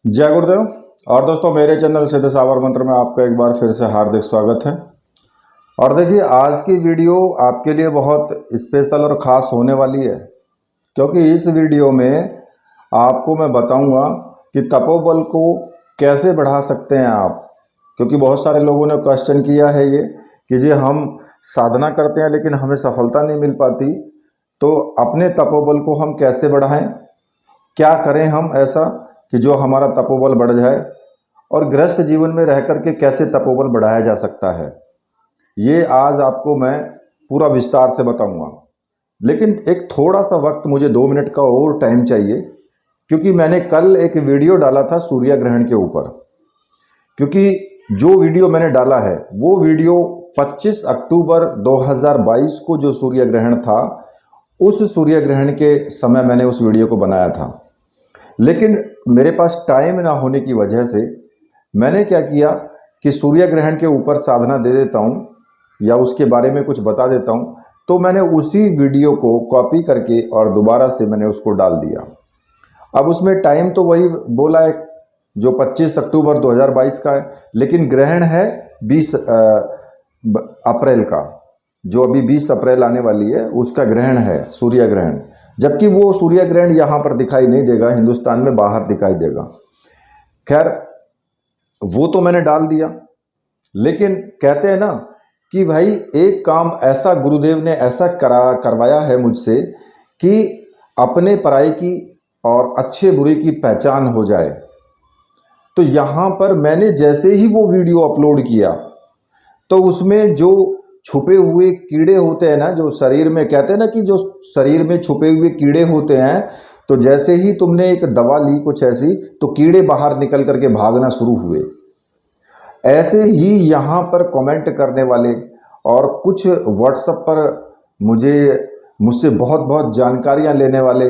जय गुरुदेव। और दोस्तों, मेरे चैनल सिद्ध सावर मंत्र में आपका एक बार फिर से हार्दिक स्वागत है। और देखिए, आज की वीडियो आपके लिए बहुत स्पेशल और ख़ास होने वाली है, क्योंकि इस वीडियो में आपको मैं बताऊंगा कि तपोबल को कैसे बढ़ा सकते हैं आप। क्योंकि बहुत सारे लोगों ने क्वेश्चन किया है ये कि जी हम साधना करते हैं लेकिन हमें सफलता नहीं मिल पाती, तो अपने तपोबल को हम कैसे बढ़ाएं, क्या करें हम ऐसा कि जो हमारा तपोबल बढ़ जाए, और गृहस्थ जीवन में रह करके कैसे तपोबल बढ़ाया जा सकता है, ये आज आपको मैं पूरा विस्तार से बताऊंगा। लेकिन एक थोड़ा सा वक्त, मुझे 2 मिनट का और टाइम चाहिए, क्योंकि मैंने कल एक वीडियो डाला था सूर्य ग्रहण के ऊपर। क्योंकि जो वीडियो मैंने डाला है वो वीडियो 25 अक्टूबर 2022 को जो सूर्य ग्रहण था, उस सूर्य ग्रहण के समय मैंने उस वीडियो को बनाया था। लेकिन मेरे पास टाइम ना होने की वजह से मैंने क्या किया कि सूर्य ग्रहण के ऊपर साधना दे देता हूँ या उसके बारे में कुछ बता देता हूँ, तो मैंने उसी वीडियो को कॉपी करके और दोबारा से मैंने उसको डाल दिया। अब उसमें टाइम तो वही बोला है जो 25 अक्टूबर 2022 का है, लेकिन ग्रहण है 20 अप्रैल का। जो अभी 20 अप्रैल आने वाली है उसका ग्रहण है सूर्य ग्रहण। जबकि वो सूर्य ग्रहण यहाँ पर दिखाई नहीं देगा, हिंदुस्तान में बाहर दिखाई देगा। खैर, वो तो मैंने डाल दिया। लेकिन कहते हैं ना कि भाई एक काम ऐसा गुरुदेव ने ऐसा करवाया है मुझसे कि अपने पराई की और अच्छे बुरे की पहचान हो जाए। तो यहाँ पर मैंने जैसे ही वो वीडियो अपलोड किया, तो उसमें जो छुपे हुए कीड़े होते हैं ना, जो शरीर में, कहते हैं ना कि जो शरीर में छुपे हुए कीड़े होते हैं, तो जैसे ही तुमने एक दवा ली कुछ ऐसी, तो कीड़े बाहर निकल करके भागना शुरू हुए। ऐसे ही यहाँ पर कमेंट करने वाले और कुछ व्हाट्सएप पर मुझसे बहुत बहुत जानकारियाँ लेने वाले,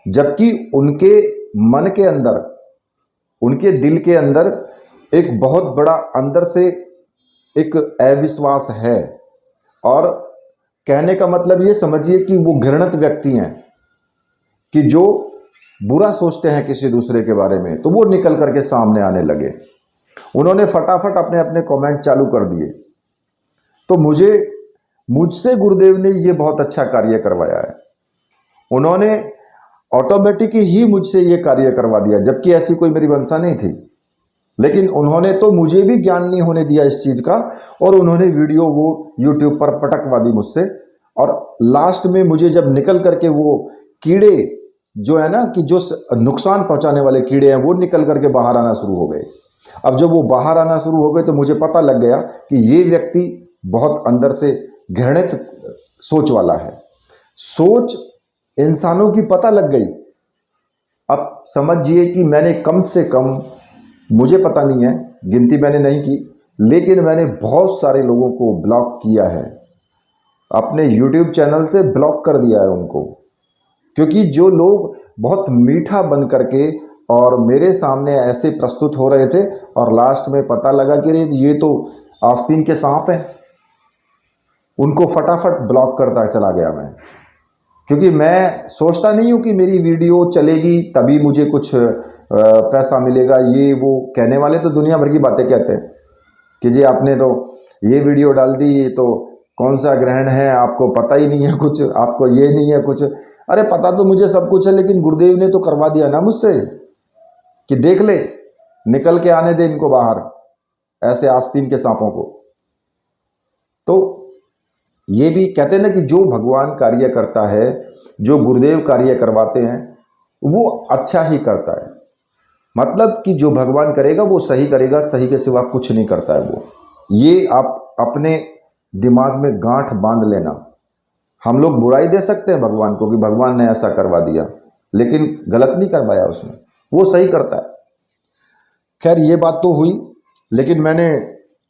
जबकि उनके मन के अंदर, उनके दिल के अंदर एक बहुत बड़ा अंदर से एक अविश्वास है। और कहने का मतलब ये समझिए कि वो घृणित व्यक्ति हैं, कि जो बुरा सोचते हैं किसी दूसरे के बारे में, तो वो निकल करके सामने आने लगे। उन्होंने फटाफट अपने अपने कमेंट चालू कर दिए। तो मुझसे गुरुदेव ने ये बहुत अच्छा कार्य करवाया है। उन्होंने ऑटोमेटिक ही मुझसे ये कार्य करवा दिया, जबकि ऐसी कोई मेरी मंशा नहीं थी। लेकिन उन्होंने तो मुझे भी ज्ञान नहीं होने दिया इस चीज़ का, और उन्होंने वीडियो वो यूट्यूब पर पटकवा दी मुझसे। और लास्ट में मुझे जब निकल करके वो कीड़े जो है ना, कि जो नुकसान पहुंचाने वाले कीड़े हैं, वो निकल करके बाहर आना शुरू हो गए। अब जब वो बाहर आना शुरू हो गए तो मुझे पता लग गया कि ये व्यक्ति बहुत अंदर से घृणित सोच वाला है। सोच इंसानों की पता लग गई। अब समझिए कि मैंने कम से कम, मुझे पता नहीं है, गिनती मैंने नहीं की, लेकिन मैंने बहुत सारे लोगों को ब्लॉक किया है, अपने YouTube चैनल से ब्लॉक कर दिया है उनको। क्योंकि जो लोग बहुत मीठा बन करके और मेरे सामने ऐसे प्रस्तुत हो रहे थे, और लास्ट में पता लगा कि ये तो आस्तीन के सांप हैं, उनको फटाफट ब्लॉक करता चला गया मैं। क्योंकि मैं सोचता नहीं हूँ कि मेरी वीडियो चलेगी तभी मुझे कुछ पैसा मिलेगा। ये वो कहने वाले तो दुनिया भर की बातें कहते हैं कि जी आपने तो ये वीडियो डाल दी, तो कौन सा ग्रहण है आपको पता ही नहीं है कुछ, आपको ये नहीं है कुछ। अरे पता तो मुझे सब कुछ है, लेकिन गुरुदेव ने तो करवा दिया ना मुझसे कि देख ले, निकल के आने दे इनको बाहर, ऐसे आस्तीन के सांपों को। तो ये भी कहते हैं ना कि जो भगवान कार्य करता है, जो गुरुदेव कार्य करवाते हैं, वो अच्छा ही करता है। मतलब कि जो भगवान करेगा वो सही करेगा, सही के सिवा कुछ नहीं करता है वो। ये आप अपने दिमाग में गांठ बांध लेना। हम लोग बुराई दे सकते हैं भगवान को कि भगवान ने ऐसा करवा दिया, लेकिन गलत नहीं करवाया उसने, वो सही करता है। खैर, ये बात तो हुई। लेकिन मैंने,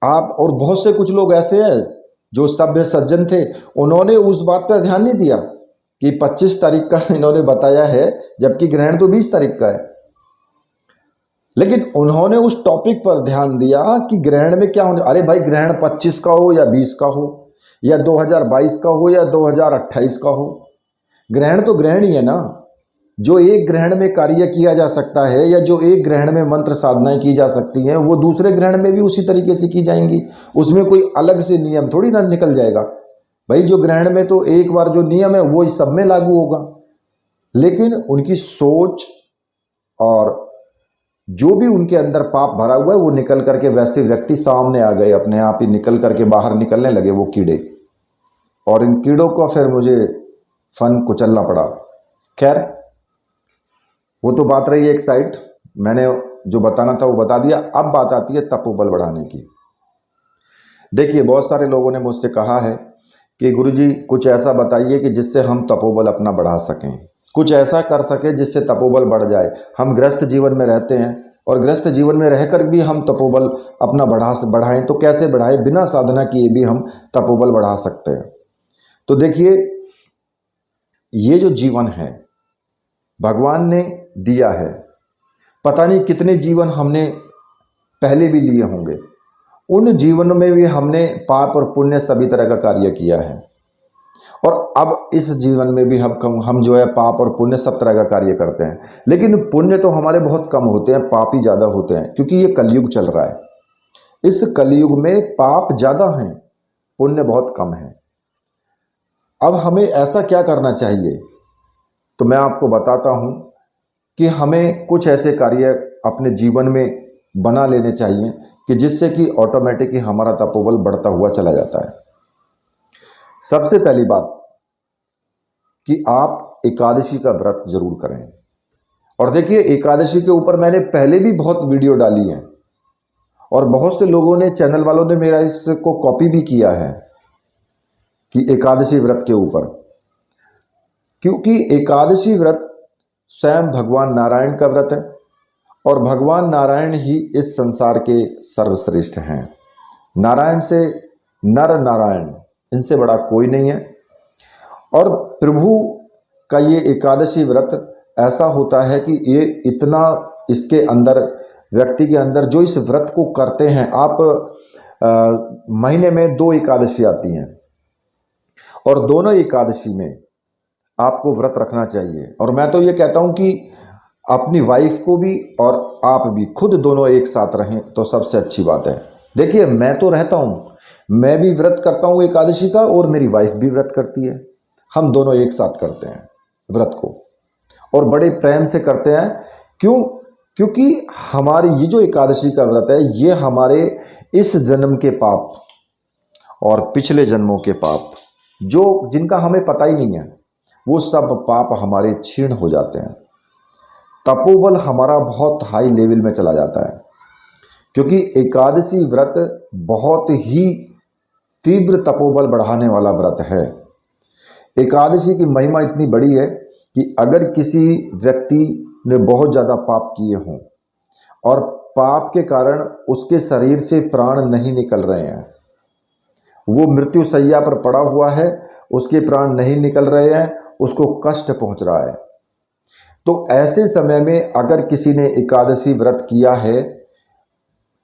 आप और बहुत से कुछ लोग ऐसे हैं जो सभ्य सज्जन थे, उन्होंने उस बात पर ध्यान नहीं दिया कि 25 तारीख का इन्होंने बताया है, जबकि ग्रहण तो 20 तारीख का है। लेकिन उन्होंने उस टॉपिक पर ध्यान दिया कि ग्रहण में क्या होने। अरे भाई, ग्रहण 25 का हो या 20 का हो या 2022 का हो या 2028 का हो, ग्रहण तो ग्रहण ही है ना। जो एक ग्रहण में कार्य किया जा सकता है या जो एक ग्रहण में मंत्र साधनाएं की जा सकती हैं वो दूसरे ग्रहण में भी उसी तरीके से की जाएंगी। उसमें कोई अलग से नियम थोड़ी ना निकल जाएगा। भाई जो ग्रहण में तो एक बार जो नियम है वो इस सब में लागू होगा, लेकिन उनकी सोच और जो भी उनके अंदर पाप भरा हुआ है वो निकल करके वैसे व्यक्ति सामने आ गए, अपने आप ही निकल करके बाहर निकलने लगे वो कीड़े, और इन कीड़ों को फिर मुझे फन कुचलना पड़ा। खैर वो तो बात रही एक साइड, मैंने जो बताना था वो बता दिया। अब बात आती है तपोबल बढ़ाने की। देखिए बहुत सारे लोगों ने मुझसे कहा है कि गुरुजी कुछ ऐसा बताइए कि जिससे हम तपोबल अपना बढ़ा सकें, कुछ ऐसा कर सके जिससे तपोबल बढ़ जाए। हम गृहस्थ जीवन में रहते हैं और गृहस्थ जीवन में रहकर भी हम तपोबल अपना बढ़ाएं तो कैसे बढ़ाएं, बिना साधना किए भी हम तपोबल बढ़ा सकते हैं। तो देखिए ये जो जीवन है भगवान ने दिया है, पता नहीं कितने जीवन हमने पहले भी लिए होंगे, उन जीवनों में भी हमने पाप और पुण्य सभी तरह का कार्य किया है, और अब इस जीवन में भी हम जो है पाप और पुण्य सब तरह का कार्य करते हैं। लेकिन पुण्य तो हमारे बहुत कम होते हैं, पाप ही ज़्यादा होते हैं, क्योंकि ये कलयुग चल रहा है। इस कलयुग में पाप ज़्यादा हैं, पुण्य बहुत कम है। अब हमें ऐसा क्या करना चाहिए, तो मैं आपको बताता हूँ कि हमें कुछ ऐसे कार्य अपने जीवन में बना लेने चाहिए कि जिससे कि ऑटोमेटिक ही हमारा तपोबल बढ़ता हुआ चला जाता है। सबसे पहली बात कि आप एकादशी का व्रत जरूर करें। और देखिए एकादशी के ऊपर मैंने पहले भी बहुत वीडियो डाली हैं और बहुत से लोगों ने, चैनल वालों ने मेरा इसको कॉपी भी किया है कि एकादशी व्रत के ऊपर, क्योंकि एकादशी व्रत स्वयं भगवान नारायण का व्रत है और भगवान नारायण ही इस संसार के सर्वश्रेष्ठ हैं। नारायण से नर नारायण, इनसे बड़ा कोई नहीं है। और प्रभु का ये एकादशी व्रत ऐसा होता है कि ये इतना इसके अंदर, व्यक्ति के अंदर जो इस व्रत को करते हैं, आप महीने में 2 एकादशी आती हैं और दोनों एकादशी में आपको व्रत रखना चाहिए। और मैं तो ये कहता हूं कि अपनी वाइफ को भी और आप भी खुद दोनों एक साथ रहें तो सबसे अच्छी बात है। देखिए मैं तो रहता हूं, मैं भी व्रत करता हूं एकादशी का और मेरी वाइफ भी व्रत करती है, हम दोनों एक साथ करते हैं व्रत को और बड़े प्रेम से करते हैं। क्यों? क्योंकि हमारी ये जो एकादशी का व्रत है ये हमारे इस जन्म के पाप और पिछले जन्मों के पाप, जो जिनका हमें पता ही नहीं है, वो सब पाप हमारे क्षीण हो जाते हैं। तपोबल हमारा बहुत हाई लेवल में चला जाता है, क्योंकि एकादशी व्रत बहुत ही तीव्र तपोबल बढ़ाने वाला व्रत है। एकादशी की महिमा इतनी बड़ी है कि अगर किसी व्यक्ति ने बहुत ज़्यादा पाप किए हों और पाप के कारण उसके शरीर से प्राण नहीं निकल रहे हैं, वो मृत्यु शैया पर पड़ा हुआ है, उसके प्राण नहीं निकल रहे हैं, उसको कष्ट पहुंच रहा है, तो ऐसे समय में अगर किसी ने एकादशी व्रत किया है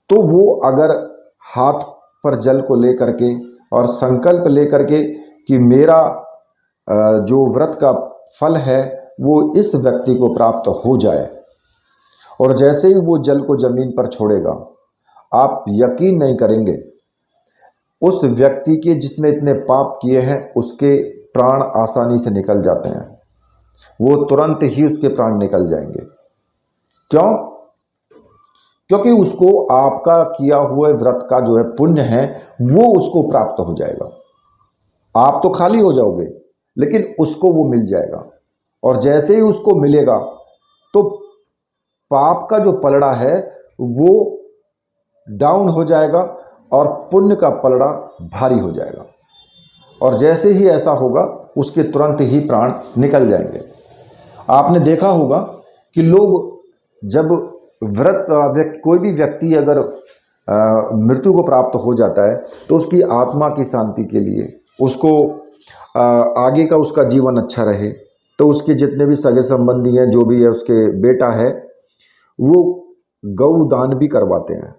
तो वो अगर हाथ पर जल को लेकर के और संकल्प लेकर के कि मेरा जो व्रत का फल है वो इस व्यक्ति को प्राप्त हो जाए, और जैसे ही वो जल को जमीन पर छोड़ेगा, आप यकीन नहीं करेंगे, उस व्यक्ति के जिसने इतने पाप किए हैं उसके प्राण आसानी से निकल जाते हैं, वो तुरंत ही उसके प्राण निकल जाएंगे। क्यों? क्योंकि उसको आपका किया हुआ व्रत का जो है पुण्य है वो उसको प्राप्त हो जाएगा। आप तो खाली हो जाओगे लेकिन उसको वो मिल जाएगा, और जैसे ही उसको मिलेगा तो पाप का जो पलड़ा है वो डाउन हो जाएगा और पुण्य का पलड़ा भारी हो जाएगा, और जैसे ही ऐसा होगा उसके तुरंत ही प्राण निकल जाएंगे। आपने देखा होगा कि लोग जब कोई भी व्यक्ति अगर मृत्यु को प्राप्त हो जाता है तो उसकी आत्मा की शांति के लिए, उसको आगे का उसका जीवन अच्छा रहे, तो उसके जितने भी सगे संबंधी हैं, जो भी है उसके बेटा है, वो गौ दान भी करवाते हैं,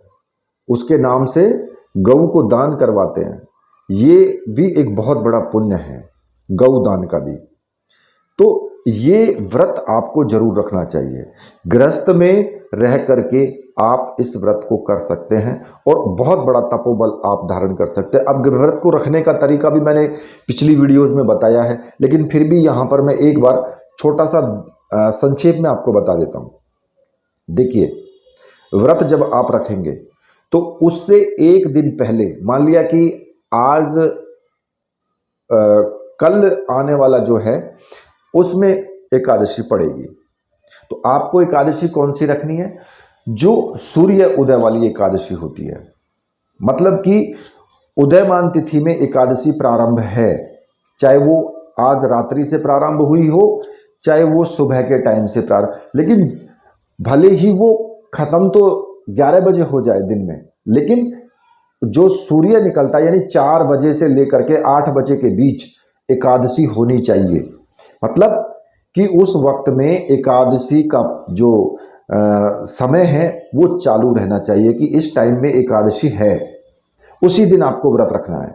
उसके नाम से गौ को दान करवाते हैं। ये भी एक बहुत बड़ा पुण्य है गौ दान का भी। तो ये व्रत आपको जरूर रखना चाहिए। गृहस्थ में रह करके आप इस व्रत को कर सकते हैं और बहुत बड़ा तपोबल आप धारण कर सकते हैं। अब व्रत को रखने का तरीका भी मैंने पिछली वीडियोज में बताया है, लेकिन फिर भी यहाँ पर मैं एक बार छोटा सा संक्षेप में आपको बता देता हूँ। देखिए, व्रत जब आप रखेंगे तो उससे एक दिन पहले, मान लिया कि आज कल आने वाला जो है उसमें एकादशी पड़ेगी, तो आपको एकादशी कौन सी रखनी है? जो सूर्य उदय वाली एकादशी होती है, मतलब कि उदयमान तिथि में एकादशी प्रारंभ है, चाहे वो आज रात्रि से प्रारंभ हुई हो, चाहे वो सुबह के टाइम से प्रारंभ, लेकिन भले ही वो खत्म तो 11 बजे हो जाए दिन में, लेकिन जो सूर्य निकलता है यानी 4 बजे से लेकर के 8 बजे के बीच एकादशी होनी चाहिए। मतलब कि उस वक्त में एकादशी का जो समय है वो चालू रहना चाहिए कि इस टाइम में एकादशी है, उसी दिन आपको व्रत रखना है।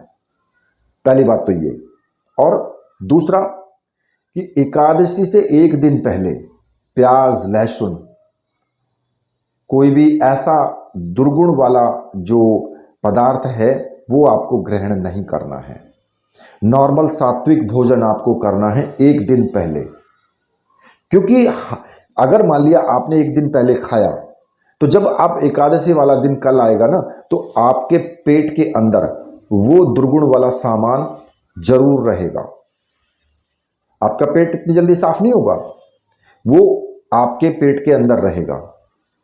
पहली बात तो ये। और दूसरा कि एकादशी से एक दिन पहले प्याज, लहसुन, कोई भी ऐसा दुर्गुण वाला जो पदार्थ है वो आपको ग्रहण नहीं करना है। नॉर्मल सात्विक भोजन आपको करना है एक दिन पहले, क्योंकि अगर मान लिया आपने एक दिन पहले खाया तो जब आप एकादशी वाला दिन कल आएगा ना, तो आपके पेट के अंदर वो दुर्गुण वाला सामान जरूर रहेगा। आपका पेट इतनी जल्दी साफ नहीं होगा, वो आपके पेट के अंदर रहेगा,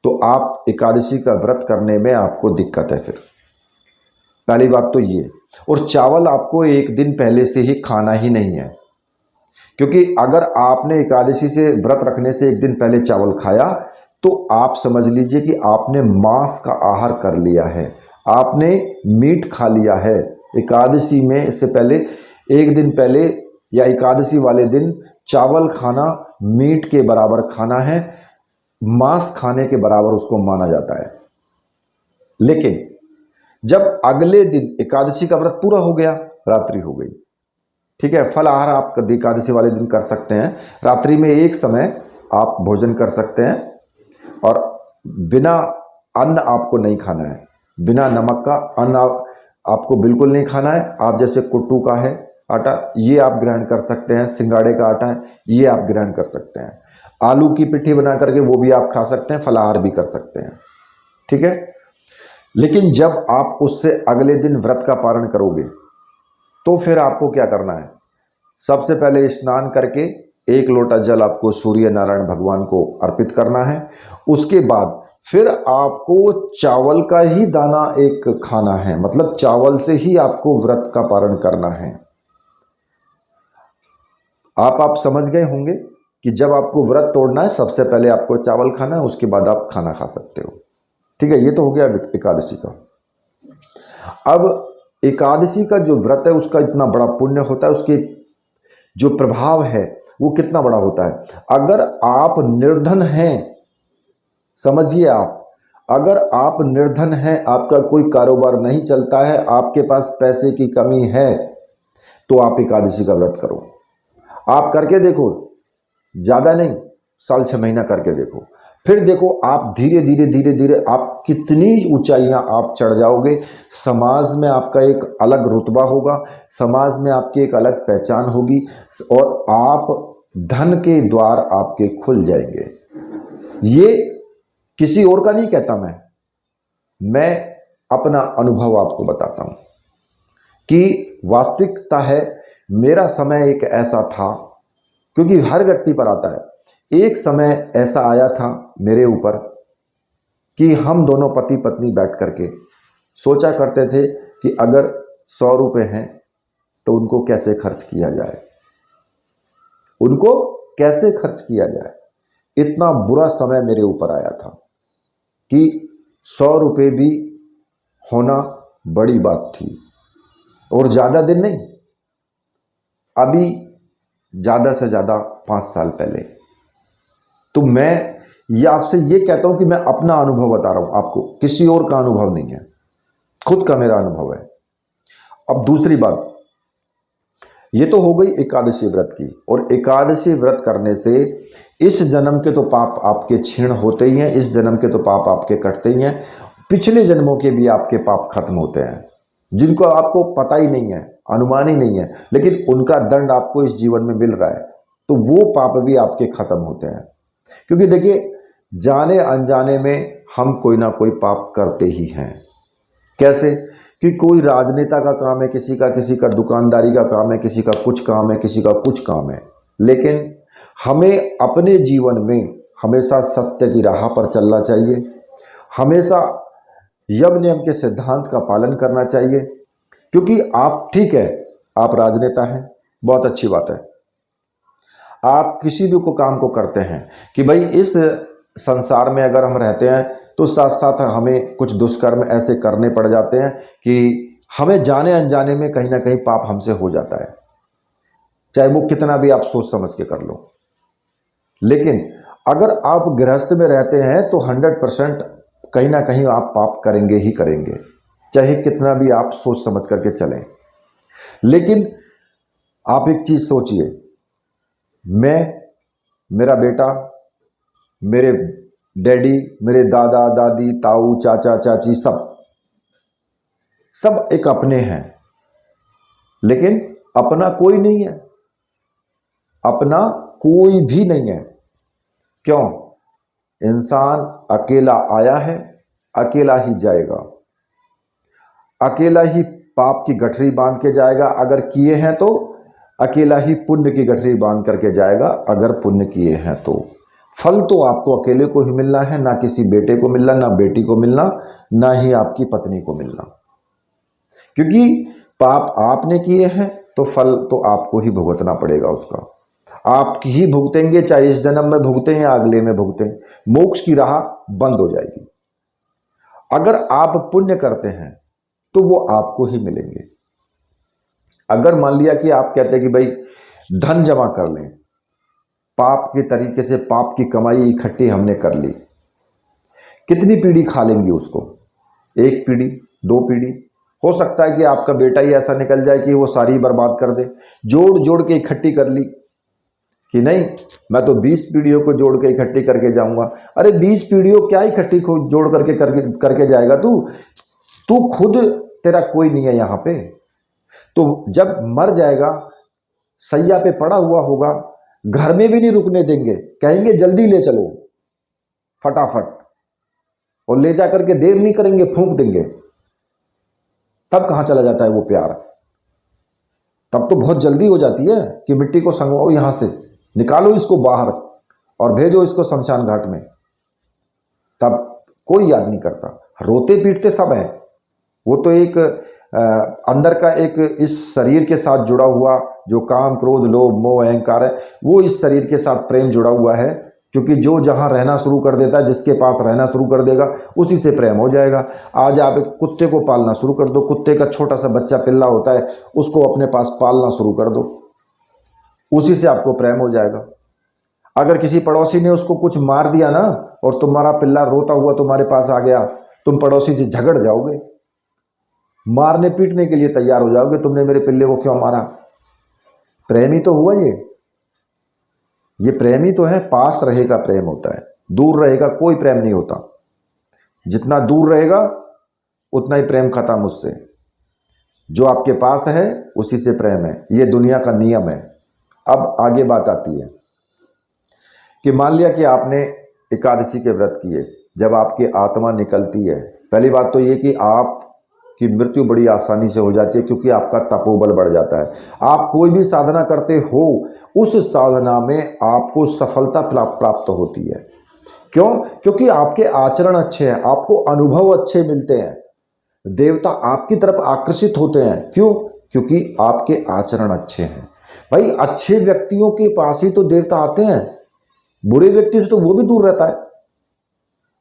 तो आप एकादशी का व्रत करने में आपको दिक्कत है। फिर पहली बात तो ये। और चावल आपको एक दिन पहले से ही खाना ही नहीं है, क्योंकि अगर आपने एकादशी से व्रत रखने से एक दिन पहले चावल खाया तो आप समझ लीजिए कि आपने मांस का आहार कर लिया है, आपने मीट खा लिया है। एकादशी में इससे पहले एक दिन पहले या एकादशी वाले दिन चावल खाना मीट के बराबर खाना है, मांस खाने के बराबर उसको माना जाता है। लेकिन जब अगले दिन एकादशी का व्रत पूरा हो गया, रात्रि हो गई, ठीक है, फल आहार आप एकादशी वाले दिन कर सकते हैं। रात्रि में एक समय आप भोजन कर सकते हैं और बिना अन्न आपको नहीं खाना है, बिना नमक का अन्न आपको बिल्कुल नहीं खाना है। आप जैसे कुट्टू का है आटा, ये आप ग्रहण कर सकते हैं, सिंगाड़े का आटा है, ये आप ग्रहण कर सकते हैं। आलू की पिट्ठी बना करके वो भी आप खा सकते हैं, फलाहार भी कर सकते हैं, ठीक है। लेकिन जब आप उससे अगले दिन व्रत का पारण करोगे तो फिर आपको क्या करना है? सबसे पहले स्नान करके 1 लोटा जल आपको सूर्य नारायण भगवान को अर्पित करना है। उसके बाद फिर आपको चावल का ही दाना एक खाना है, मतलब चावल से ही आपको व्रत का पारण करना है। आप समझ गए होंगे कि जब आपको व्रत तोड़ना है सबसे पहले आपको चावल खाना है, उसके बाद आप खाना खा सकते हो, ठीक है। ये तो हो गया एकादशी का। अब एकादशी का जो व्रत है उसका इतना बड़ा पुण्य होता है, उसके जो प्रभाव है वो कितना बड़ा होता है। अगर आप निर्धन हैं, समझिए, अगर आप निर्धन हैं, आपका कोई कारोबार नहीं चलता है, आपके पास पैसे की कमी है, तो आप एकादशी का व्रत करो। आप करके देखो, ज़्यादा नहीं, साल 6 महीना करके देखो, फिर देखो आप धीरे धीरे धीरे धीरे आप कितनी ऊंचाइयां आप चढ़ जाओगे। समाज में आपका एक अलग रुतबा होगा, समाज में आपकी एक अलग पहचान होगी और आप धन के द्वार आपके खुल जाएंगे। ये किसी और का नहीं कहता, मैं अपना अनुभव आपको बताता हूं कि वास्तविकता है। मेरा समय एक ऐसा था, क्योंकि हर व्यक्ति पर आता है, एक समय ऐसा आया था मेरे ऊपर कि हम दोनों पति पत्नी बैठ करके सोचा करते थे कि अगर 100 रुपये हैं तो उनको कैसे खर्च किया जाए, उनको कैसे खर्च किया जाए। इतना बुरा समय मेरे ऊपर आया था कि 100 रुपये भी होना बड़ी बात थी। और ज़्यादा दिन नहीं, अभी ज़्यादा से ज़्यादा 5 साल पहले। तो मैं ये आपसे ये कहता हूं कि मैं अपना अनुभव बता रहा हूं आपको, किसी और का अनुभव नहीं है, खुद का मेरा अनुभव है। अब दूसरी बात, ये तो हो गई एकादशी व्रत की। और एकादशी व्रत करने से इस जन्म के तो पाप आपके क्षीण होते ही हैं, इस जन्म के तो पाप आपके कटते ही हैं, पिछले जन्मों के भी आपके पाप खत्म होते हैं, जिनको आपको पता ही नहीं है, अनुमान ही नहीं है, लेकिन उनका दंड आपको इस जीवन में मिल रहा है, तो वो पाप भी आपके खत्म होते हैं। क्योंकि देखिए, जाने अनजाने में हम कोई ना कोई पाप करते ही हैं। कैसे कि कोई राजनेता का काम है, किसी का दुकानदारी का काम है, किसी का कुछ काम है, किसी का कुछ काम है, लेकिन हमें अपने जीवन में हमेशा सत्य की राह पर चलना चाहिए, हमेशा यम नियम के सिद्धांत का पालन करना चाहिए। क्योंकि आप, ठीक है, आप राजनेता हैं, बहुत अच्छी बात है, आप किसी भी को काम को करते हैं कि भाई इस संसार में अगर हम रहते हैं तो साथ साथ हमें कुछ दुष्कर्म ऐसे करने पड़ जाते हैं कि हमें जाने अनजाने में कहीं ना कहीं पाप हमसे हो जाता है, चाहे वो कितना भी आप सोच समझ के कर लो। लेकिन अगर आप गृहस्थ में रहते हैं तो 100% कहीं ना कहीं आप पाप करेंगे ही करेंगे, चाहे कितना भी आप सोच समझ करके चलें। लेकिन आप एक चीज सोचिए, मैं, मेरा बेटा, मेरे डैडी, मेरे दादा दादी, ताऊ चाचा चाची, सब एक अपने हैं, लेकिन अपना कोई नहीं है, अपना कोई भी नहीं है। क्यों? इंसान अकेला आया है, अकेला ही जाएगा, अकेला ही पाप की गठरी बांध के जाएगा अगर किए हैं तो, अकेला ही पुण्य की गठरी बांध करके जाएगा अगर पुण्य किए हैं तो। फल तो आपको अकेले को ही मिलना है, ना किसी बेटे को मिलना, ना बेटी को मिलना, ना ही आपकी पत्नी को मिलना। क्योंकि पाप आपने किए हैं तो फल तो आपको ही भुगतना पड़ेगा उसका, आप ही भुगतेंगे, चाहे इस जन्म में भुगतें या अगले में भुगतें, मोक्ष की राह बंद हो जाएगी। अगर आप पुण्य करते हैं तो वो आपको ही मिलेंगे। अगर मान लिया कि आप कहते हैं कि भाई धन जमा कर लें, पाप के तरीके से पाप की कमाई इकट्ठी हमने कर ली, कितनी पीढ़ी खा लेंगी उसको? एक पीढ़ी, दो पीढ़ी, हो सकता है कि आपका बेटा ही ऐसा निकल जाए कि वो सारी बर्बाद कर दे। जोड़ जोड़ के इकट्ठी कर ली कि नहीं, मैं तो 20 पीढ़ियों को जोड़ के इकट्ठी करके जाऊंगा। अरे 20 पीढ़ियों क्या इकट्ठी जोड़ करके जाएगा तू खुद, तेरा कोई नहीं है यहां पे। तो जब मर जाएगा, सैया पे पड़ा हुआ होगा, घर में भी नहीं रुकने देंगे, कहेंगे जल्दी ले चलो फटाफट, और ले जाकर के देर नहीं करेंगे, फूंक देंगे। तब कहां चला जाता है वो प्यार? तब तो बहुत जल्दी हो जाती है कि मिट्टी को संगवाओ, यहां से निकालो इसको बाहर और भेजो इसको शमशान घाट में। तब कोई याद नहीं करता, रोते पीटते सब हैं। वो तो एक अंदर का एक इस शरीर के साथ जुड़ा हुआ जो काम क्रोध लोभ मोह अहंकार है, वो इस शरीर के साथ प्रेम जुड़ा हुआ है। क्योंकि जो जहां रहना शुरू कर देता है, जिसके पास रहना शुरू कर देगा, उसी से प्रेम हो जाएगा। आज आप एक कुत्ते को पालना शुरू कर दो, कुत्ते का छोटा सा बच्चा पिल्ला होता है, उसको अपने पास पालना शुरू कर दो, उसी से आपको प्रेम हो जाएगा। अगर किसी पड़ोसी ने उसको कुछ मार दिया ना, और तुम्हारा पिल्ला रोता हुआ तुम्हारे पास आ गया, तुम पड़ोसी से झगड़ जाओगे, मारने पीटने के लिए तैयार हो जाओगे, तुमने मेरे पिल्ले को क्यों मारा? प्रेम ही तो हुआ ये प्रेम ही तो है। पास रहेगा प्रेम होता है, दूर रहेगा कोई प्रेम नहीं होता। जितना दूर रहेगा उतना ही प्रेम खत्म उससे। जो आपके पास है उसी से प्रेम है, ये दुनिया का नियम है। अब आगे बात आती है कि मान लिया कि आपने एकादशी के व्रत किए, जब आपकी आत्मा निकलती है, पहली बात तो ये कि आपकी मृत्यु बड़ी आसानी से हो जाती है, क्योंकि आपका तपोबल बढ़ जाता है। आप कोई भी साधना करते हो, उस साधना में आपको सफलता प्राप्त होती है। क्यों? क्योंकि आपके आचरण अच्छे हैं, आपको अनुभव अच्छे मिलते हैं, देवता आपकी तरफ आकर्षित होते हैं। क्यों? क्योंकि आपके आचरण अच्छे हैं। भाई अच्छे व्यक्तियों के पास ही तो देवता आते हैं, बुरे व्यक्ति से तो वो भी दूर रहता है।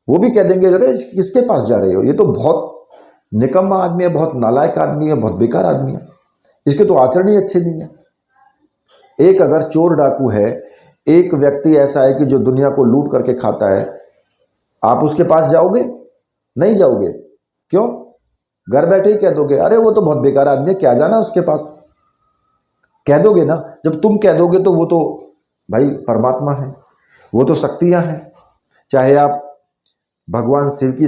वो भी कह देंगे अरे किसके पास जा रहे हो, ये तो बहुत निकम्मा आदमी है, बहुत नालायक आदमी है, बहुत बेकार आदमी है, इसके तो आचरण ही अच्छे नहीं है। एक अगर चोर डाकू है, एक व्यक्ति ऐसा है कि जो दुनिया को लूट करके खाता है, आप उसके पास जाओगे? नहीं जाओगे। क्यों? घर बैठे ही कह दोगे अरे वो तो बहुत बेकार आदमी है, क्या जाना उसके पास। कह दोगे ना, जब तुम कह दोगे तो वो तो भाई परमात्मा है, वो तो शक्तियां हैं। चाहे आप भगवान शिव की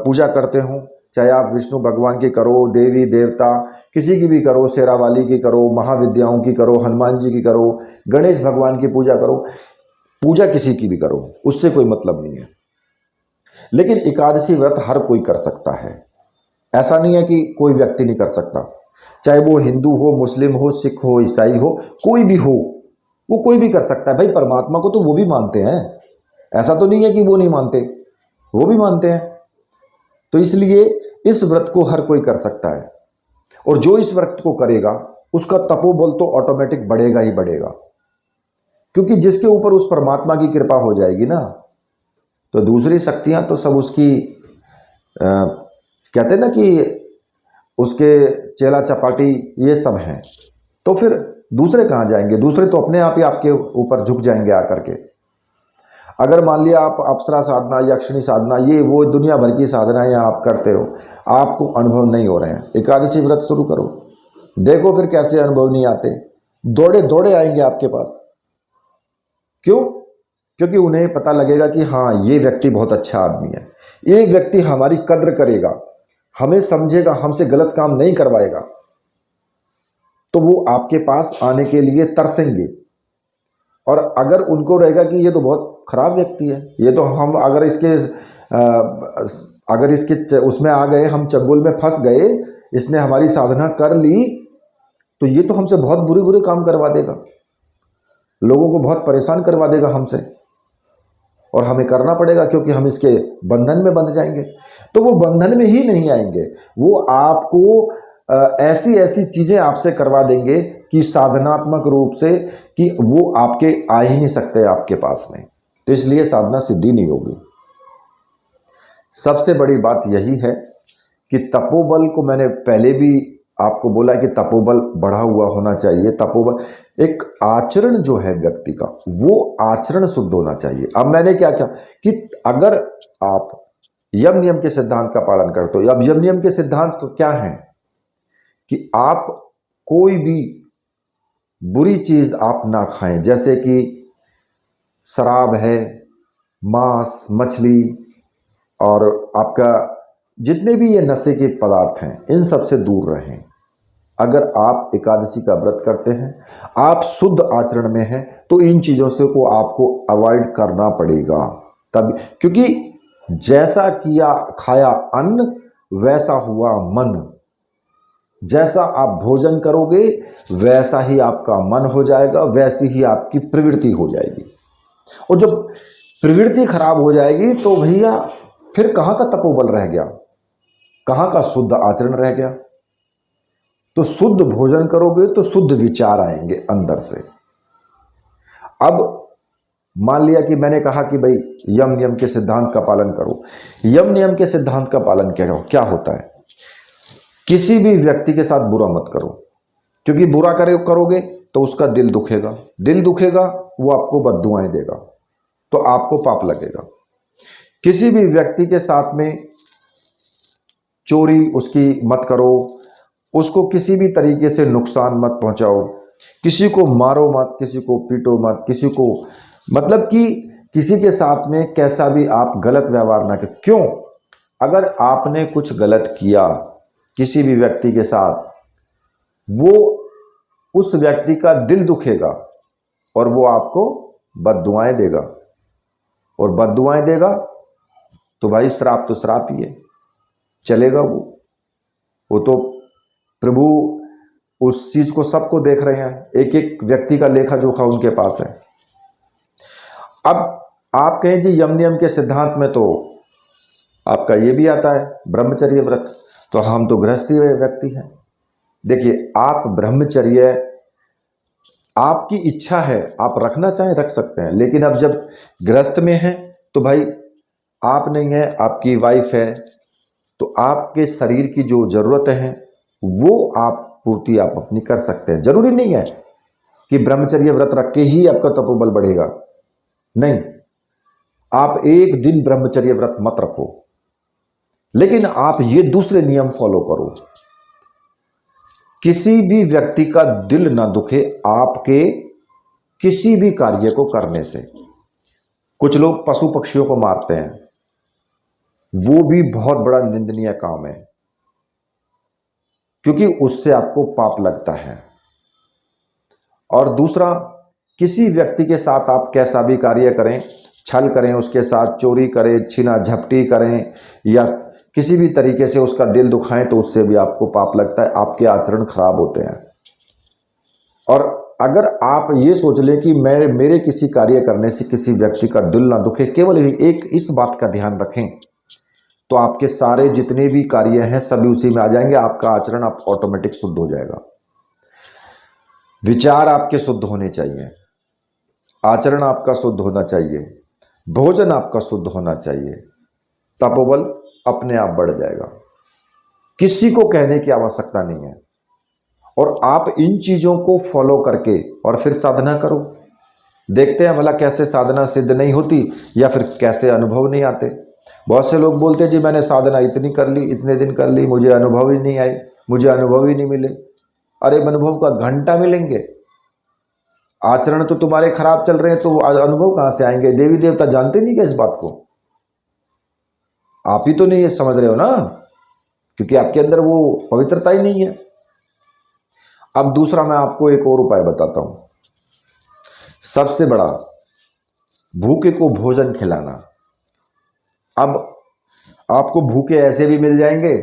पूजा करते हो, चाहे आप विष्णु भगवान की करो, देवी देवता किसी की भी करो, शेरावाली की करो, महाविद्याओं की करो, हनुमान जी की करो, गणेश भगवान की पूजा करो, पूजा किसी की भी करो, उससे कोई मतलब नहीं है। लेकिन एकादशी व्रत हर कोई कर सकता है, ऐसा नहीं है कि कोई व्यक्ति नहीं कर सकता। चाहे वो हिंदू हो, मुस्लिम हो, सिख हो, ईसाई हो, कोई भी हो, वो कोई भी कर सकता है। भाई परमात्मा को तो वो भी मानते हैं, ऐसा तो नहीं है कि वो नहीं मानते, वो भी मानते हैं। तो इसलिए इस व्रत को हर कोई कर सकता है, और जो इस व्रत को करेगा उसका तपोबल तो ऑटोमेटिक बढ़ेगा ही बढ़ेगा, क्योंकि जिसके ऊपर उस परमात्मा की कृपा हो जाएगी ना, तो दूसरी शक्तियां तो सब उसकी कहते हैं ना कि उसके चेला चपाटी ये सब हैं, तो फिर दूसरे कहाँ जाएंगे? दूसरे तो अपने आप ही आपके ऊपर झुक जाएंगे आकर के। अगर मान लिया आप अप्सरा साधना, यक्षिणी साधना, ये वो दुनिया भर की साधनाएं आप करते हो, आपको अनुभव नहीं हो रहे हैं, एकादशी व्रत शुरू करो, देखो फिर कैसे अनुभव नहीं आते, दौड़े दौड़े आएंगे आपके पास। क्यों? क्योंकि उन्हें पता लगेगा कि हाँ ये व्यक्ति बहुत अच्छा आदमी है, ये व्यक्ति हमारी कद्र करेगा, हमें समझेगा, हमसे गलत काम नहीं करवाएगा, तो वो आपके पास आने के लिए तरसेंगे। और अगर उनको रहेगा कि ये तो बहुत खराब व्यक्ति है, ये तो हम अगर इसके उसमें आ गए, हम चंगुल में फंस गए, इसने हमारी साधना कर ली, तो ये तो हमसे बहुत बुरे बुरे काम करवा देगा, लोगों को बहुत परेशान करवा देगा हमसे, और हमें करना पड़ेगा क्योंकि हम इसके बंधन में बंध जाएंगे। तो वो बंधन में ही नहीं आएंगे, वो आपको ऐसी ऐसी चीजें आपसे करवा देंगे कि साधनात्मक रूप से कि वो आपके आ ही नहीं सकते आपके पास में, तो इसलिए साधना सिद्धि नहीं होगी। सबसे बड़ी बात यही है कि तपोबल को मैंने पहले भी आपको बोला है कि तपोबल बढ़ा हुआ होना चाहिए। तपोबल एक आचरण जो है व्यक्ति का, वो आचरण शुद्ध होना चाहिए। अब मैंने क्या किया कि अगर आप यम नियम के सिद्धांत का पालन करते हो, अब यम नियम के सिद्धांत तो क्या है कि आप कोई भी बुरी चीज आप ना खाएं, जैसे कि शराब है, मांस, मछली, और आपका जितने भी ये नशे के पदार्थ हैं, इन सब से दूर रहें। अगर आप एकादशी का व्रत करते हैं, आप शुद्ध आचरण में हैं, तो इन चीजों से को आपको अवॉइड करना पड़ेगा तब, क्योंकि जैसा किया खाया अन्न वैसा हुआ मन। जैसा आप भोजन करोगे वैसा ही आपका मन हो जाएगा, वैसी ही आपकी प्रवृत्ति हो जाएगी। और जब प्रवृत्ति खराब हो जाएगी तो भैया फिर कहाँ का तपोबल रह गया, कहाँ का शुद्ध आचरण रह गया? तो शुद्ध भोजन करोगे तो शुद्ध विचार आएंगे अंदर से। अब मान लिया कि मैंने कहा कि भाई यम नियम के सिद्धांत का पालन करो। यम नियम के सिद्धांत का पालन क्या होता है? किसी भी व्यक्ति के साथ बुरा मत करो, क्योंकि बुरा करोगे तो उसका दिल दुखेगा, दिल दुखेगा वो आपको बद्दुआएं देगा, तो आपको पाप लगेगा। किसी भी व्यक्ति के साथ में चोरी उसकी मत करो, उसको किसी भी तरीके से नुकसान मत पहुंचाओ, किसी को मारो मत, किसी को पीटो मत, किसी को मतलब कि किसी के साथ में कैसा भी आप गलत व्यवहार ना करें। क्यों? अगर आपने कुछ गलत किया किसी भी व्यक्ति के साथ, वो उस व्यक्ति का दिल दुखेगा और वो आपको बद्दुआएं देगा, और बद्दुआएं देगा तो भाई श्राप तो श्राप ही है, चलेगा वो तो प्रभु उस चीज को सबको देख रहे हैं, एक एक व्यक्ति का लेखा जोखा उनके पास है। अब आप कहें जी यम नियम के सिद्धांत में तो आपका ये भी आता है ब्रह्मचर्य व्रत, तो हम तो गृहस्थी व्यक्ति हैं। देखिए आप ब्रह्मचर्य आपकी इच्छा है, आप रखना चाहें रख सकते हैं, लेकिन अब जब गृहस्थ में हैं तो भाई आप नहीं है, आपकी वाइफ है, तो आपके शरीर की जो जरूरतें हैं वो आप पूर्ति आप अपनी कर सकते हैं। जरूरी नहीं है कि ब्रह्मचर्य व्रत रख के ही आपका तपोबल बढ़ेगा, नहीं, आप एक दिन ब्रह्मचर्य व्रत मत रखो, लेकिन आप ये दूसरे नियम फॉलो करो। किसी भी व्यक्ति का दिल ना दुखे आपके किसी भी कार्य को करने से। कुछ लोग पशु पक्षियों को मारते हैं, वो भी बहुत बड़ा निंदनीय काम है, क्योंकि उससे आपको पाप लगता है। और दूसरा, किसी व्यक्ति के साथ आप कैसा भी कार्य करें, छल करें, उसके साथ चोरी करें, छीना झपटी करें या किसी भी तरीके से उसका दिल दुखाएं, तो उससे भी आपको पाप लगता है, आपके आचरण खराब होते हैं। और अगर आप ये सोच लें कि मेरे किसी कार्य करने से किसी व्यक्ति का दिल ना दुखे, केवल एक इस बात का ध्यान रखें, तो आपके सारे जितने भी कार्य हैं सभी उसी में आ जाएंगे। आपका आचरण आप ऑटोमेटिक शुद्ध हो जाएगा। विचार आपके शुद्ध होने चाहिए, आचरण आपका शुद्ध होना चाहिए, भोजन आपका शुद्ध होना चाहिए, तपोबल अपने आप बढ़ जाएगा। किसी को कहने की आवश्यकता नहीं है। और आप इन चीजों को फॉलो करके और फिर साधना करो। देखते हैं भला कैसे साधना सिद्ध नहीं होती या फिर कैसे अनुभव नहीं आते। बहुत से लोग बोलते हैं जी मैंने साधना इतनी कर ली, इतने दिन कर ली, मुझे अनुभव ही नहीं आए, मुझे अनुभव ही नहीं मिले। अरे अनुभव का घंटा मिलेंगे, आचरण तो तुम्हारे खराब चल रहे हैं, तो अनुभव कहां से आएंगे? देवी देवता जानते नहीं क्या इस बात को? आप ही तो नहीं ये समझ रहे हो ना, क्योंकि आपके अंदर वो पवित्रता ही नहीं है। अब दूसरा मैं आपको एक और उपाय बताता हूं। सबसे बड़ा, भूखे को भोजन खिलाना। अब आपको भूखे ऐसे भी मिल जाएंगे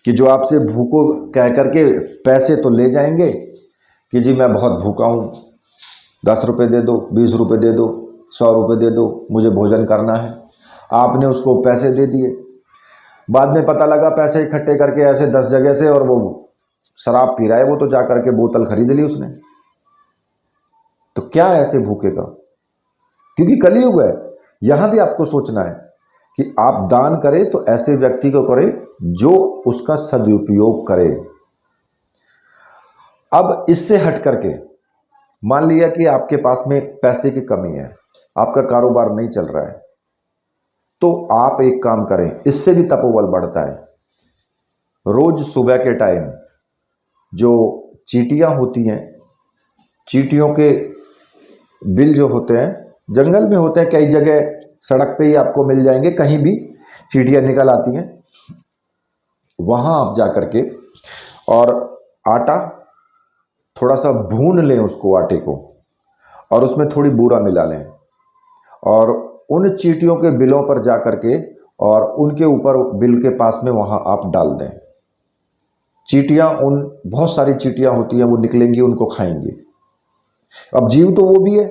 कि जो आपसे भूखो कह करके पैसे तो ले जाएंगे कि जी मैं बहुत भूखा हूं, 10 रुपये दे दो, 20 रुपये दे दो, 100 रुपये दे दो, मुझे भोजन करना है। आपने उसको पैसे दे दिए, बाद में पता लगा पैसे इकट्ठे करके ऐसे 10 जगह से, और वो शराब पी रहा है, वो तो जा करके बोतल खरीद ली उसने। तो क्या है ऐसे भूखे का? क्योंकि कलयुग है। यहां भी आपको सोचना है कि आप दान करें तो ऐसे व्यक्ति को करें जो उसका सदुपयोग करे। अब इससे हट करके मान लिया कि आपके पास में पैसे की कमी है, आपका कारोबार नहीं चल रहा है, तो आप एक काम करें, इससे भी तपोबल बढ़ता है। रोज सुबह के टाइम जो चींटियां होती हैं, चींटियों के बिल जो होते हैं, जंगल में होते हैं, कई जगह सड़क पे ही आपको मिल जाएंगे, कहीं भी चींटियां निकल आती हैं। वहां आप जा करके और आटा थोड़ा सा भून लें, उसको आटे को, और उसमें थोड़ी बूरा मिला लें, और उन चींटियों के बिलों पर जा करके और उनके ऊपर बिल के पास में वहां आप डाल दें। चींटियां, उन बहुत सारी चींटियां होती हैं, वो निकलेंगी, उनको खाएंगी। अब जीव तो वो भी है।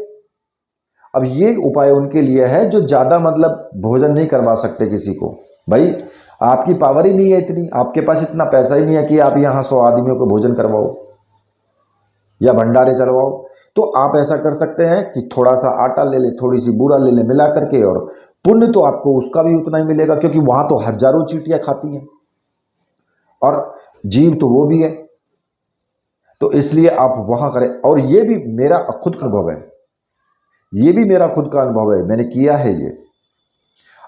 अब ये उपाय उनके लिए है जो ज्यादा मतलब भोजन नहीं करवा सकते किसी को। भाई आपकी पावर ही नहीं है इतनी, आपके पास इतना पैसा ही नहीं है कि आप यहां 100 आदमियों को भोजन करवाओ या भंडारे चलवाओ। तो आप ऐसा कर सकते हैं कि थोड़ा सा आटा ले ले, थोड़ी सी बूरा ले ले, मिला करके, और पुण्य तो आपको उसका भी उतना ही मिलेगा, क्योंकि वहां तो हजारों चींटियां खाती हैं और जीव तो वो भी है। तो इसलिए आप वहां करें। और ये भी मेरा खुद का अनुभव है, ये भी मेरा खुद का अनुभव है, मैंने किया है ये।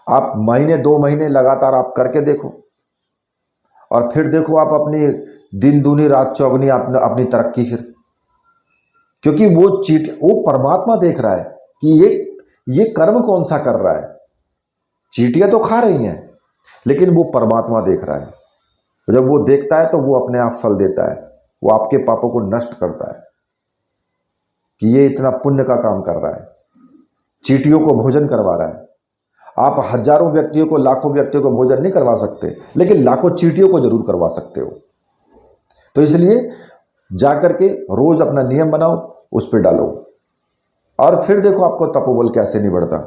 आप महीने 2 महीने लगातार आप करके देखो, और फिर देखो आप अपनी दिन दूनी रात चौगनी अपनी तरक्की। फिर क्योंकि वो परमात्मा देख रहा है कि ये कर्म कौन सा कर रहा है। चींटियां तो खा रही हैं, लेकिन वो परमात्मा देख रहा है। जब वो देखता है तो वो अपने आप फल देता है, वो आपके पापों को नष्ट करता है कि ये इतना पुण्य का काम कर रहा है, चींटियों को भोजन करवा रहा है। आप हजारों व्यक्तियों को, लाखों व्यक्तियों को भोजन नहीं करवा सकते, लेकिन लाखों चींटियों को जरूर करवा सकते हो। तो इसलिए जाकर के रोज अपना नियम बनाओ, उस पर डालो, और फिर देखो आपको तपोबल कैसे नहीं बढ़ता।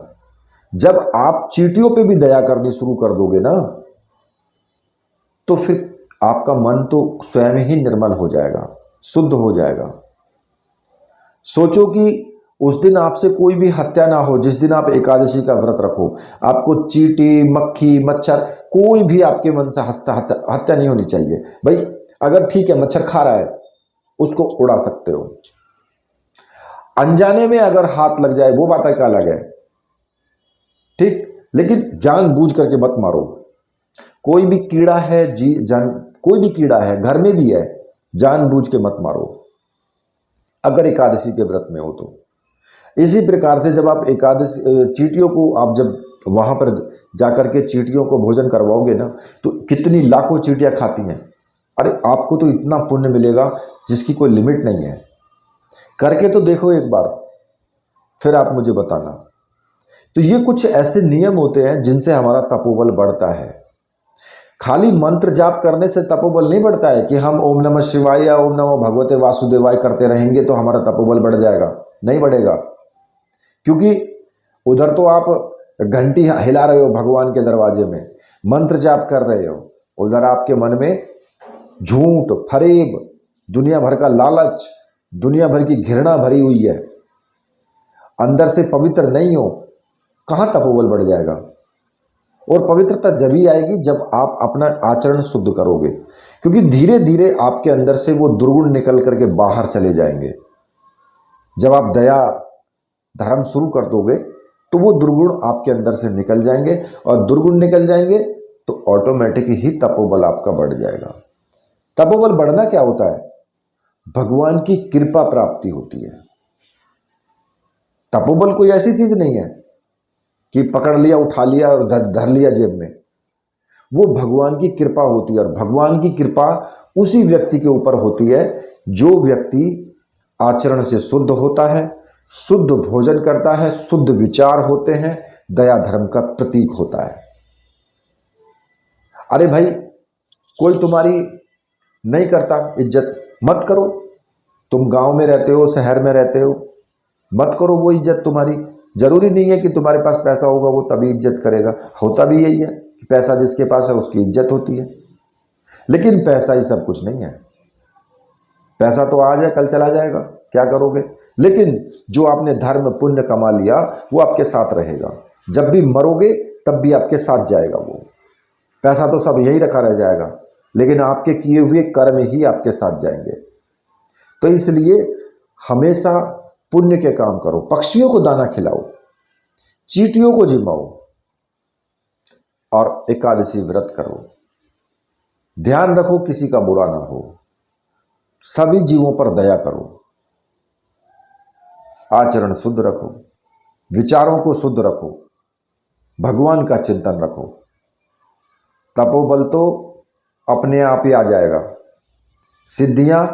जब आप चींटियों पे भी दया करनी शुरू कर दोगे ना, तो फिर आपका मन तो स्वयं ही निर्मल हो जाएगा, शुद्ध हो जाएगा। सोचो कि उस दिन आपसे कोई भी हत्या ना हो, जिस दिन आप एकादशी का व्रत रखो, आपको चींटी, मक्खी, मच्छर, कोई भी आपके मन से हत्या नहीं होनी चाहिए। भाई अगर ठीक है मच्छर खा रहा है, उसको उड़ा सकते हो, अनजाने में अगर हाथ लग जाए वो बात का अलग है, ठीक, लेकिन जानबूझ करके मत मारो। कोई भी कीड़ा है, कोई भी कीड़ा है, घर में भी है, जानबूझ के मत मारो अगर एकादशी के व्रत में हो तो। इसी प्रकार से जब आप एकादशी चींटियों को आप जब वहां पर जाकर के चींटियों को भोजन करवाओगे ना, तो कितनी लाखों चींटियां खाती हैं। अरे आपको तो इतना पुण्य मिलेगा जिसकी कोई लिमिट नहीं है। करके तो देखो एक बार, फिर आप मुझे बताना। तो ये कुछ ऐसे नियम होते हैं जिनसे हमारा तपोबल बढ़ता है। खाली मंत्र जाप करने से तपोबल नहीं बढ़ता है कि हम ओम नमः शिवाय या ओम नमो भगवते वासुदेवाय करते रहेंगे तो हमारा तपोबल बढ़ जाएगा। नहीं बढ़ेगा, क्योंकि उधर तो आप घंटी हिला रहे हो भगवान के दरवाजे में, मंत्र जाप कर रहे हो, उधर आपके मन में झूठ, फरेब, दुनिया भर का लालच, दुनिया भर की घृणा भरी हुई है, अंदर से पवित्र नहीं हो, कहाँ तपोबल बढ़ जाएगा। और पवित्रता जब ही आएगी जब आप अपना आचरण शुद्ध करोगे, क्योंकि धीरे धीरे आपके अंदर से वो दुर्गुण निकल करके बाहर चले जाएंगे। जब आप दया धर्म शुरू कर दोगे तो वो दुर्गुण आपके अंदर से निकल जाएंगे, और दुर्गुण निकल जाएंगे तो ऑटोमेटिक ही तपोबल आपका बढ़ जाएगा। तपोबल बढ़ना क्या होता है? भगवान की कृपा प्राप्ति होती है। तपोबल कोई ऐसी चीज नहीं है कि पकड़ लिया, उठा लिया और धर लिया जेब में। वो भगवान की कृपा होती है, और भगवान की कृपा उसी व्यक्ति के ऊपर होती है जो व्यक्ति आचरण से शुद्ध होता है, शुद्ध भोजन करता है, शुद्ध विचार होते हैं, दया धर्म का प्रतीक होता है। अरे भाई, कोई तुम्हारी नहीं करता इज्जत, मत करो। तुम गांव में रहते हो, शहर में रहते हो, मत करो वो इज्जत तुम्हारी। जरूरी नहीं है कि तुम्हारे पास पैसा होगा वो तभी इज्जत करेगा। होता भी यही है कि पैसा जिसके पास है उसकी इज्जत होती है। लेकिन पैसा ही सब कुछ नहीं है। पैसा तो आज है, कल चला जाएगा, क्या करोगे? लेकिन जो आपने धर्म पुण्य कमा लिया वो आपके साथ रहेगा। जब भी मरोगे तब भी आपके साथ जाएगा वो। पैसा तो सब यही रखा रह जाएगा, लेकिन आपके किए हुए कर्म ही आपके साथ जाएंगे। तो इसलिए हमेशा पुण्य के काम करो। पक्षियों को दाना खिलाओ, चींटियों को जिमाओ, और एकादशी व्रत करो। ध्यान रखो किसी का बुरा ना हो, सभी जीवों पर दया करो, आचरण शुद्ध रखो, विचारों को शुद्ध रखो, भगवान का चिंतन रखो। तपोबल तो अपने आप ही आ जाएगा, सिद्धियां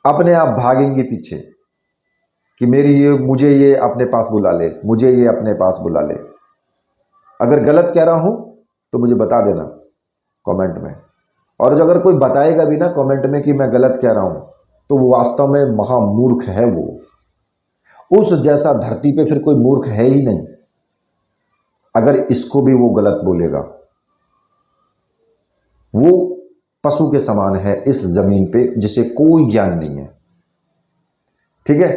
अपने आप भागेंगी पीछे कि मुझे ये अपने पास बुला ले, मुझे ये अपने पास बुला ले। अगर गलत कह रहा हूं तो मुझे बता देना कमेंट में, और अगर कोई बताएगा भी ना कमेंट में कि मैं गलत कह रहा हूं, तो वो वास्तव में महामूर्ख है। वो उस जैसा धरती पे फिर कोई मूर्ख है ही नहीं अगर इसको भी वो गलत बोलेगा। वो पशु के समान है इस जमीन पे, जिसे कोई ज्ञान नहीं है। ठीक है,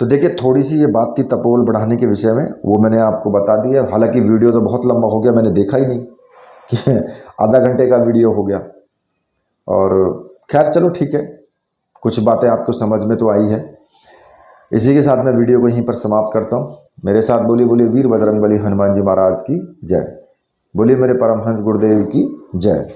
तो देखिए थोड़ी सी ये बात थी तपोबल बढ़ाने के विषय में, वो मैंने आपको बता दिया। हालांकि वीडियो तो बहुत लंबा हो गया, मैंने देखा ही नहीं कि आधा घंटे का वीडियो हो गया। और खैर चलो ठीक है, कुछ बातें आपको समझ में तो आई है। इसी के साथ मैं वीडियो को यहीं पर समाप्त करता हूँ। मेरे साथ बोलिए बोलिए वीर बजरंगबली हनुमान जी महाराज की जय। बोलिए मेरे परमहंस गुरुदेव की जय।